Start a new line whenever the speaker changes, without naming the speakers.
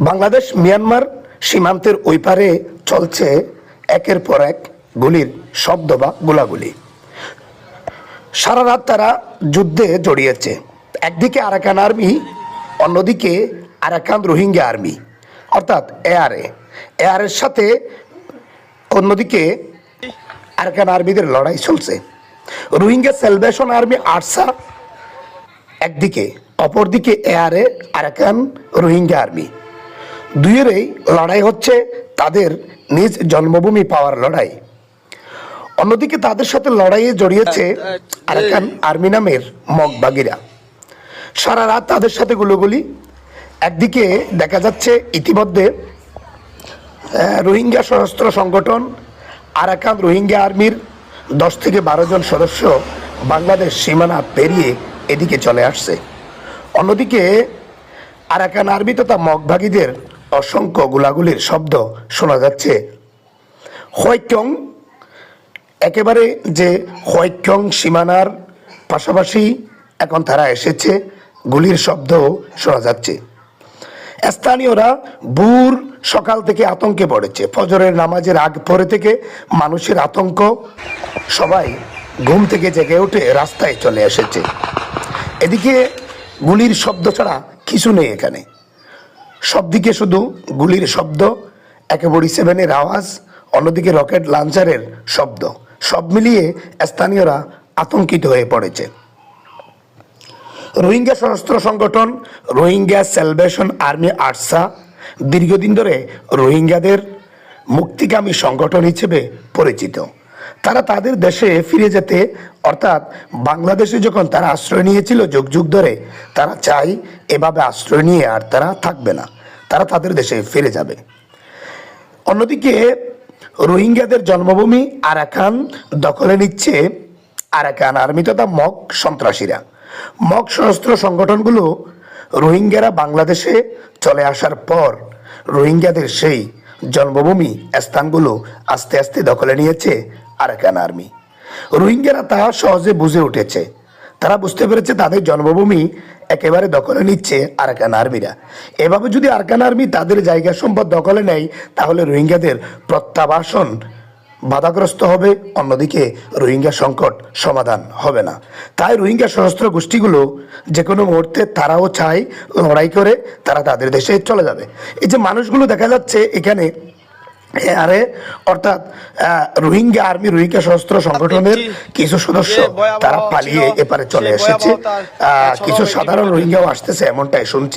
Bangladesh Myanmar সীমান্তের ওই পারে চলছে একের পর এক গুলির শব্দ বা গোলাগুলি। সারা রাত তারা যুদ্ধে জড়িয়েছে। একদিকে আরাকান আর্মি, অন্যদিকে আরাকান রোহিঙ্গা আর্মি অর্থাৎ এআরএর সাথে অন্যদিকে আরাকান আর্মিদের লড়াই চলছে। রোহিঙ্গা স্যালভেশন আর্মি আরসা একদিকে, অপরদিকে এআরএ আরাকান রোহিঙ্গা আর্মি, দুইয়েরই লড়াই হচ্ছে তাদের নিজ জন্মভূমি পাওয়ার লড়াই। অন্যদিকে তাদের সাথে লড়াইয়ে জড়িয়েছে আরাকান আর্মি নামের মগবাগিরা। সারা রাত তাদের সাথে গুলোগুলি। একদিকে দেখা যাচ্ছে ইতিমধ্যে রোহিঙ্গা সশস্ত্র সংগঠন আরাকান রোহিঙ্গা আর্মির 10 থেকে 12 জন সদস্য বাংলাদেশ সীমানা পেরিয়ে এদিকে চলে আসছে। অন্যদিকে আরাকান আর্মি তথা মগবাগীদের অসংখ্য গোলাগুলির শব্দ শোনা যাচ্ছে। হোয়াইক্যং একেবারে যে হোয়াইক্যং সীমানার পাশাপাশি এখন তারা এসেছে, গুলির শব্দ শোনা যাচ্ছে। স্থানীয়রা ভোর সকাল থেকে আতঙ্কে পড়েছে। ফজরের নামাজের আগ পরে থেকে মানুষের আতঙ্ক, সবাই ঘুম থেকে জেগে উঠে রাস্তায় চলে এসেছে। এদিকে গুলির শব্দ ছাড়া কিছু নেই এখানে, সবদিকে শুধু গুলির শব্দ, AK-47-এর আওয়াজ, অন্যদিকে রকেট লঞ্চারের শব্দ। সব মিলিয়ে স্থানীয়রা আতঙ্কিত হয়ে পড়েছে। রোহিঙ্গা সশস্ত্র সংগঠন রোহিঙ্গা স্যালভেশন আর্মি আরসা দীর্ঘদিন ধরে রোহিঙ্গাদের মুক্তিকামী সংগঠন হিসেবে পরিচিত। তারা তাদের দেশে ফিরে যেতে, অর্থাৎ বাংলাদেশে যখন তারা আশ্রয় নিয়েছিল যুগ যুগ ধরে, তারা চায় এভাবে আশ্রয় নিয়ে আর তারা থাকবে না, তারা তাদের দেশে ফিরে যাবে। অন্যদিকে রোহিঙ্গাদের জন্মভূমি আরাকান দখলে নিচ্ছে আরাকান আর্মি তথা মগ সন্ত্রাসীরা। মগ সশস্ত্র সংগঠনগুলো রোহিঙ্গারা বাংলাদেশে চলে আসার পর রোহিঙ্গাদের সেই জন্মভূমি স্থানগুলো আস্তে আস্তে দখলে নিয়েছে আরাকান আর্মি। রোহিঙ্গারা তা সহজে বুঝে উঠেছে। তারা বুঝতে পেরেছে তাদের জন্মভূমি একেবারে দখলে নিচ্ছে আরাকান আর্মিরা। এভাবে যদি আরাকান আর্মি তাদের জায়গা সম্পদ দখলে নেয়, তাহলে রোহিঙ্গাদের প্রত্যাবাসন বাধাগ্রস্ত হবে, অন্যদিকে রোহিঙ্গা সংকট সমাধান হবে না। তাই রোহিঙ্গা সশস্ত্র গোষ্ঠীগুলো যে কোনো মুহূর্তে তারাও চায় লড়াই করে তারা তাদের দেশে চলে যাবে। এই যে মানুষগুলো দেখা যাচ্ছে এখানে আরে অর্থাৎ রোহিঙ্গা আর্মি, রোহিঙ্গা সশস্ত্র সংগঠনের কিছু সদস্য তারা পালিয়ে এপারে চলে এসেছে। কিছু সাধারণ রোহিঙ্গাও আসতেছে এমনটাই শুনছি।